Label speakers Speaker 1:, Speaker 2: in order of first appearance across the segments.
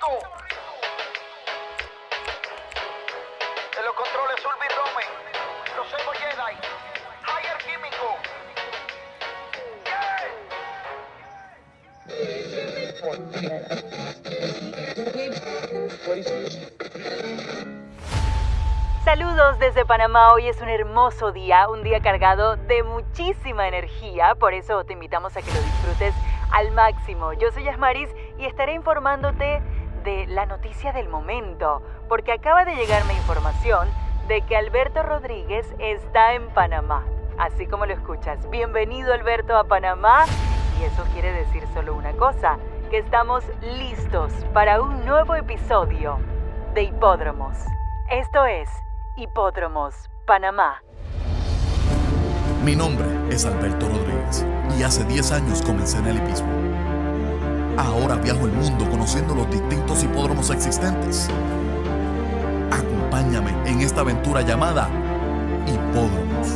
Speaker 1: Rico. En los controles Ulvi Rome, José Jedi, Higher Químico.
Speaker 2: Saludos desde Panamá. Hoy es un hermoso día, un día cargado de muchísima energía, por eso te invitamos a que lo disfrutes al máximo. Yo soy Yasmaris y estaré informándote de la noticia del momento, porque acaba de llegarme información de que Alberto Rodríguez está en Panamá. Así como lo escuchas, bienvenido Alberto a Panamá, y eso quiere decir solo una cosa, que estamos listos para un nuevo episodio de Hipódromos. Esto es Hipódromos Panamá.
Speaker 3: Mi nombre es Alberto Rodríguez y hace 10 años comencé en el hipismo. Ahora viajo el mundo conociendo los distintos hipódromos existentes. Acompáñame en esta aventura llamada Hipódromos.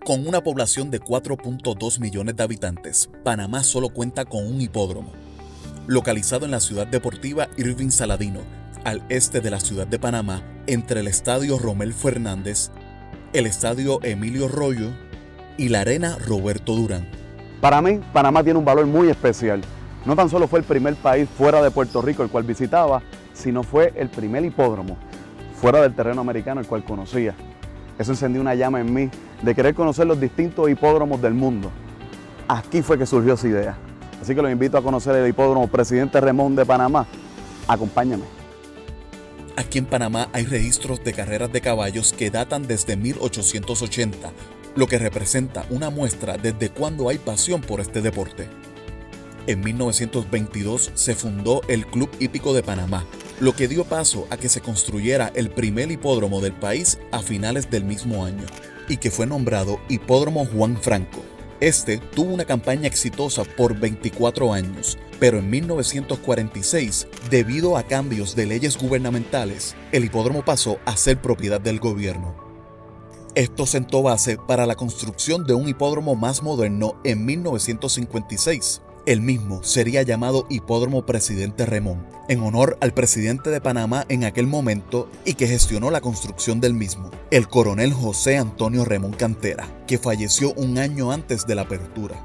Speaker 3: Con una población de 4.2 millones de habitantes, Panamá solo cuenta con un hipódromo, localizado en la ciudad deportiva Irving Saladino, al este de la ciudad de Panamá, entre el Estadio Romel Fernández, el Estadio Emilio Royo y la Arena Roberto Durán.
Speaker 4: Para mí, Panamá tiene un valor muy especial. No tan solo fue el primer país fuera de Puerto Rico el cual visitaba, sino fue el primer hipódromo fuera del terreno americano el cual conocía. Eso encendió una llama en mí de querer conocer los distintos hipódromos del mundo. Aquí fue que surgió esa idea. Así que los invito a conocer el hipódromo Presidente Remón de Panamá. Acompáñame.
Speaker 3: Aquí en Panamá hay registros de carreras de caballos que datan desde 1880, lo que representa una muestra desde cuando hay pasión por este deporte. En 1922 se fundó el Club Hípico de Panamá, lo que dio paso a que se construyera el primer hipódromo del país a finales del mismo año, y que fue nombrado Hipódromo Juan Franco. Este tuvo una campaña exitosa por 24 años, pero en 1946, debido a cambios de leyes gubernamentales, el hipódromo pasó a ser propiedad del gobierno. Esto sentó base para la construcción de un hipódromo más moderno en 1956. El mismo sería llamado Hipódromo Presidente Remón, en honor al presidente de Panamá en aquel momento y que gestionó la construcción del mismo, el coronel José Antonio Remón Cantera, que falleció un año antes de la apertura.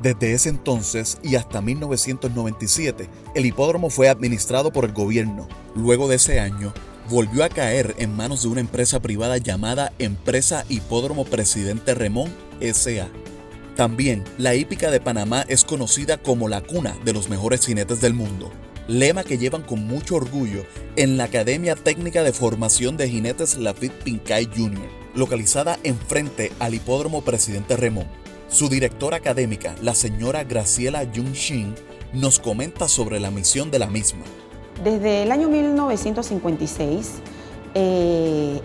Speaker 3: Desde ese entonces y hasta 1997, el hipódromo fue administrado por el gobierno. Luego de ese año, volvió a caer en manos de una empresa privada llamada Empresa Hipódromo Presidente Remón S.A. También, la hípica de Panamá es conocida como la cuna de los mejores jinetes del mundo, lema que llevan con mucho orgullo en la Academia Técnica de Formación de Jinetes Lafitte Pincay Jr., localizada enfrente al Hipódromo Presidente Remón. Su directora académica, la señora Graciela Jung Shin, nos comenta sobre la misión de la misma.
Speaker 5: Desde el año 1956,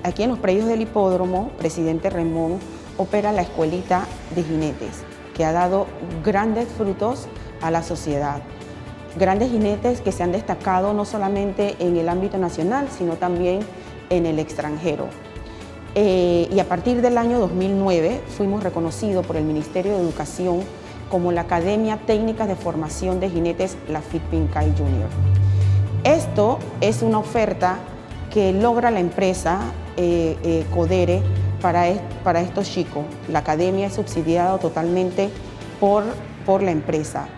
Speaker 5: aquí en los predios del Hipódromo Presidente Remón, opera la escuelita de jinetes, que ha dado grandes frutos a la sociedad. Grandes jinetes que se han destacado no solamente en el ámbito nacional, sino también en el extranjero. Y a partir del año 2009 fuimos reconocidos por el Ministerio de Educación como la Academia Técnica de Formación de Jinetes Lafitte Pincay Jr. Esto es una oferta que logra la empresa Codere para estos chicos. La academia es subsidiada totalmente por la empresa.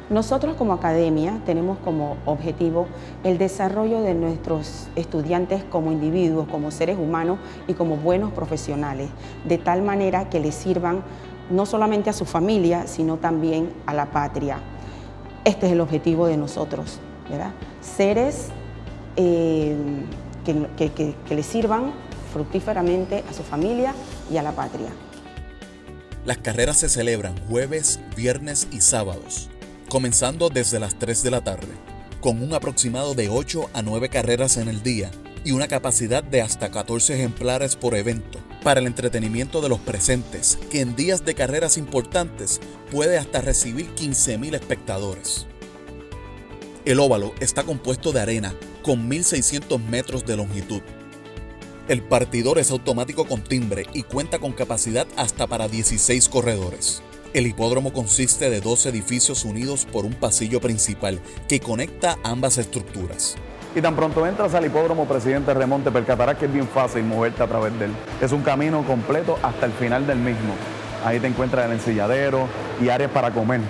Speaker 5: Nosotros como academia tenemos como objetivo el desarrollo de nuestros estudiantes como individuos, como seres humanos y como buenos profesionales, de tal manera que les sirvan no solamente a su familia, sino también a la patria. Este es el objetivo de nosotros, ¿verdad? Seres que les sirvan fructíferamente a su familia y a la patria.
Speaker 3: Las carreras se celebran jueves, viernes y sábados, comenzando desde las 3 de la tarde, con un aproximado de 8 a 9 carreras en el día y una capacidad de hasta 14 ejemplares por evento, para el entretenimiento de los presentes, que en días de carreras importantes puede hasta recibir 15,000 espectadores. El óvalo está compuesto de arena con 1.600 metros de longitud. El partidor es automático con timbre y cuenta con capacidad hasta para 16 corredores. El hipódromo consiste de 2 edificios unidos por un pasillo principal que conecta ambas estructuras.
Speaker 4: Y tan pronto entras al hipódromo Presidente Remón, te percatarás que es bien fácil moverte a través de él. Es un camino completo hasta el final del mismo. Ahí te encuentras el ensilladero y áreas para comer.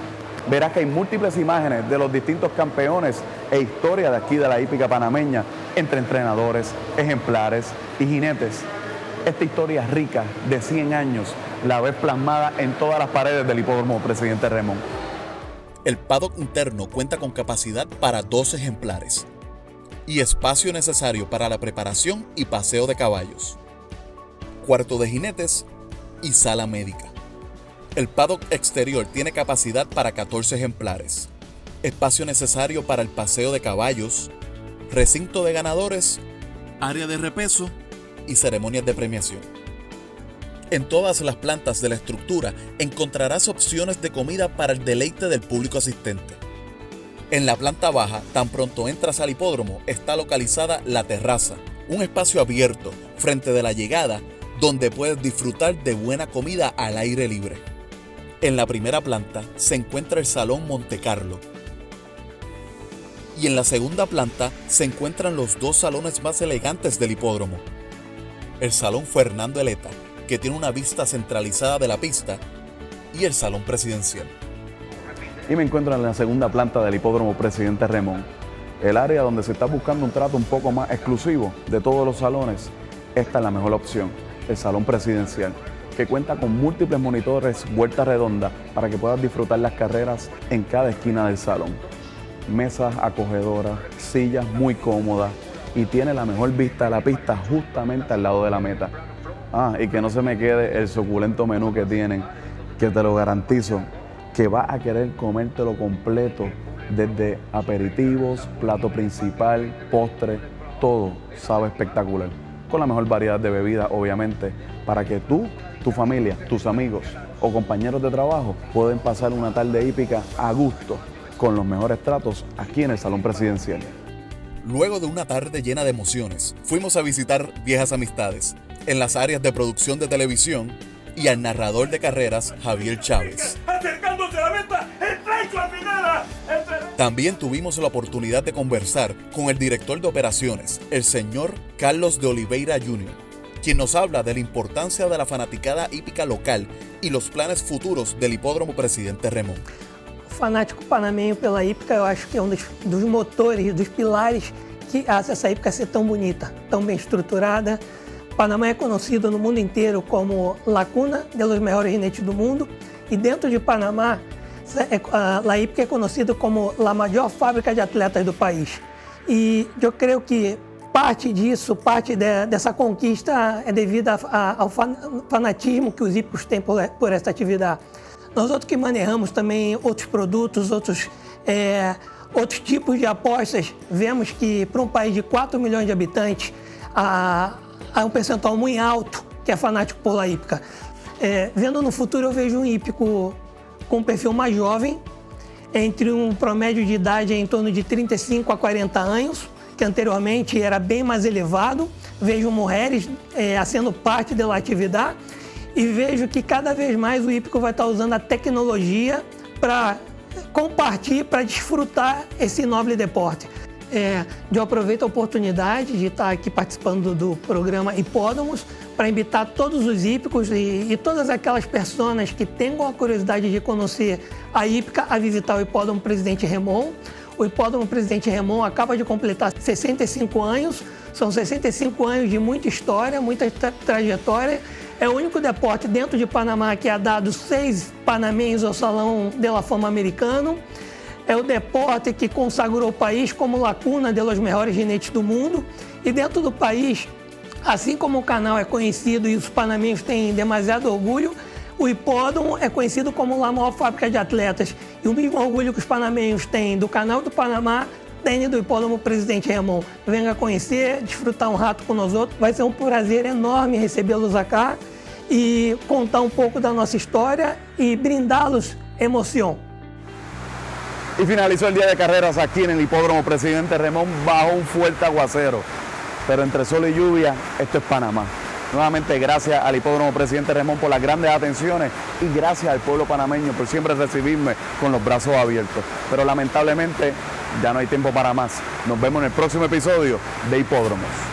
Speaker 4: Verás que hay múltiples imágenes de los distintos campeones e historia de aquí de la hípica panameña, entre entrenadores, ejemplares y jinetes. Esta historia rica de 100 años la ves plasmada en todas las paredes del hipódromo Presidente Remón.
Speaker 3: El paddock interno cuenta con capacidad para 2 ejemplares y espacio necesario para la preparación y paseo de caballos, cuarto de jinetes y sala médica. El paddock exterior tiene capacidad para 14 ejemplares, espacio necesario para el paseo de caballos, recinto de ganadores, área de repeso y ceremonias de premiación. En todas las plantas de la estructura encontrarás opciones de comida para el deleite del público asistente. En la planta baja, tan pronto entras al hipódromo, está localizada la terraza, un espacio abierto frente de la llegada donde puedes disfrutar de buena comida al aire libre. En la primera planta se encuentra el Salón Montecarlo y en la segunda planta se encuentran los 2 salones más elegantes del hipódromo. El Salón Fernando Eleta, que tiene una vista centralizada de la pista, y el Salón Presidencial.
Speaker 4: Y me encuentro en la segunda planta del hipódromo Presidente Remón, el área donde se está buscando un trato un poco más exclusivo de todos los salones. Esta es la mejor opción, el Salón Presidencial, que cuenta con múltiples monitores vuelta redonda para que puedas disfrutar las carreras en cada esquina del salón. Mesas acogedoras, sillas muy cómodas y tiene la mejor vista de la pista justamente al lado de la meta. Y que no se me quede el suculento menú que tienen, que te lo garantizo que vas a querer comértelo completo, desde aperitivos, plato principal, postre, todo sabe espectacular. Con la mejor variedad de bebidas, obviamente, para que tú, tu familia, tus amigos o compañeros de trabajo pueden pasar una tarde hípica a gusto con los mejores tratos aquí en el Salón Presidencial.
Speaker 3: Luego de una tarde llena de emociones, fuimos a visitar viejas amistades en las áreas de producción de televisión y al narrador de carreras, Javier Chávez.
Speaker 6: ¡Acercándose a la meta! ¡El pleito al final!
Speaker 3: También tuvimos la oportunidad de conversar con el director de operaciones, el señor Carlos de Oliveira Jr., quien nos habla de la importancia de la fanaticada hípica local y los planes futuros del hipódromo Presidente Remón.
Speaker 7: O fanático panamenho pela hípica, eu acho que é dos motores, dos pilares que hace essa hípica ser tão bonita, tão bem estruturada. Panamá é conhecido no mundo inteiro como la cuna de los mejores jinetes do mundo, e dentro de Panamá, a hípica é conhecida como a maior fábrica de atletas do país. E eu creio que parte disso, parte dessa conquista é devida ao fanatismo que os hípicos têm por essa atividade. Nós outros que manejamos também outros produtos, outros tipos de apostas, vemos que para um país de 4 milhões de habitantes, há um percentual muito alto que é fanático por la hípica. Vendo no futuro, eu vejo um hípico com um perfil mais jovem, entre um promédio de idade em torno de 35 a 40 anos, que anteriormente era bem mais elevado. Vejo mulheres sendo parte da atividade e vejo que cada vez mais o hípico vai estar usando a tecnologia para compartilhar, para desfrutar esse nobre deporte. Eu aproveito a oportunidade de estar aqui participando do programa Hipódromos para invitar todos os hípicos e todas aquelas pessoas que tenham a curiosidade de conhecer a hípica a visitar o Hipódromo Presidente Remón. O Hipódromo Presidente Remón acaba de completar 65 anos, são 65 anos de muita história, muita trajetória. É o único deporte dentro de Panamá que ha dado 6 panamenhos ao Salão de la Fama americano. É o deporte que consagrou o país como a cuna de los mejores jinetes do mundo. E dentro do país, assim como o canal é conhecido e os panamenhos têm demasiado orgulho, o hipódromo é conhecido como a maior fábrica de atletas. E o mesmo orgulho que os panamenhos têm do canal do Panamá, tem do hipódromo Presidente Remón. Venha conhecer, desfrutar um rato com nós outros. Vai ser um prazer enorme recebê-los acá e contar um pouco da nossa história e brindá-los emoção.
Speaker 4: Y finalizó el día de carreras aquí en el hipódromo Presidente Remón bajo un fuerte aguacero. Pero entre sol y lluvia, esto es Panamá. Nuevamente, gracias al Hipódromo Presidente Remón por las grandes atenciones y gracias al pueblo panameño por siempre recibirme con los brazos abiertos. Pero lamentablemente ya no hay tiempo para más. Nos vemos en el próximo episodio de Hipódromos.